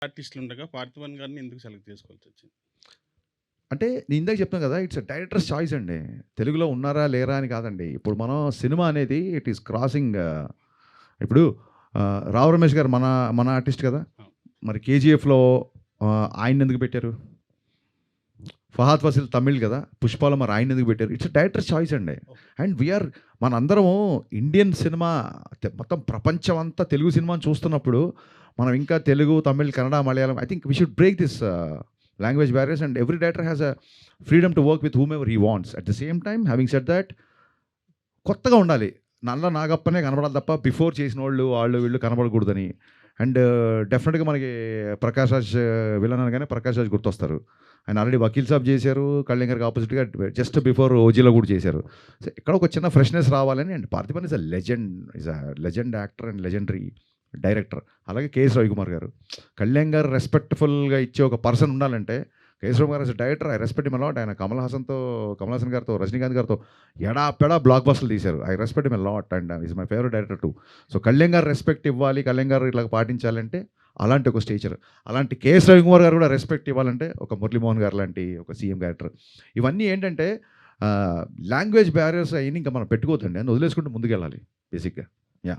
ఆర్టిస్టులు ఉండగా పార్థివన్ గారిని ఎందుకు సెలెక్ట్ చేసుకోవాల్సి వచ్చింది? అంటే నేను ఇందాక చెప్తాను కదా, ఇట్స్ డైరెక్టర్స్ చాయిస్ అండి. తెలుగులో ఉన్నారా లేరా అని కాదండి. ఇప్పుడు మనం సినిమా అనేది ఇట్ ఈస్ క్రాసింగ్. ఇప్పుడు రావు రమేష్ గారు మన మన ఆర్టిస్ట్ కదా. మరి కేజీఎఫ్లో ఆయన ఎందుకు పెట్టారు? ఫహాద్ ఫాసిల్ తమిళ్ కదా, పుష్పాలో మరి ఆయన ఎందుకు పెట్టారు? ఇట్స్ డైరెక్టర్ చాయిస్ అండి. అండ్ వీఆర్ మనందరము ఇండియన్ సినిమా మొత్తం ప్రపంచం అంతా తెలుగు సినిమాని చూస్తున్నప్పుడు మనం ఇంకా Telugu, Tamil, Kannada, Malayalam, I think we should break this language barriers and every director has a freedom to work with whom ever he wants. At the same time having said that కొత్తగా ఉండాలి. నల్ల నాగప్పనే కనపడాలి తప్ప బిఫోర్ చేసిన వాళ్ళు వీళ్ళు కనపడకూడదని. అండ్ డెఫినెట్గా మనకి ప్రకాష్ రాజ్ విలన్ అనగానే ప్రకాష్ రాజ్ గుర్తొస్తారు. ఆయన ఆల్రెడీ వకీల్ సాబ్ చేశారు, కళ్యాణ్ గారికి ఆపోజిట్గా జస్ట్ బిఫోర్ ఓజీలో కూడా చేశారు. సో ఇక్కడ ఒక చిన్న ఫ్రెష్నెస్ రావాలని. And Parthiban is a legend actor and legendary director. అలాగే కేఎస్ రవికుమార్ గారు, కళ్యాణ్ గారు రెస్పెక్ట్ఫుల్గా ఇచ్చే ఒక పర్సన్ ఉండాలంటే కేఎస్ రవికుమార్ గారు director I respect him a lot. ఆయన కమల్ హాసన్ గారితో, రజనీకాంత్ గారితో ఎడాపెడా బ్లాక్ బస్టర్లు తీశారు. I respect him a lot and is my favourite director two. So Kalyan గారు రెస్పెక్ట్ ఇవ్వాలి, కళ్యాణ్ గారు ఇట్లా పాటించాలంటే అలాంటి ఒక స్టేచర్. అలాంటి కేఎస్ రవికుమార్ గారు కూడా రెస్పెక్ట్ ఇవ్వాలంటే ఒక మురళీమోహన్ గారు లాంటి ఒక సీఎం క్యారెక్టర్. ఇవన్నీ ఏంటంటే లాంగ్వేజ్ బ్యారియర్స్ అయినా ఇంకా మనం పెట్టుకోవద్దండి అని వదిలేసుకుంటూ ముందుకెళ్ళాలి బేసిక్గా. యా.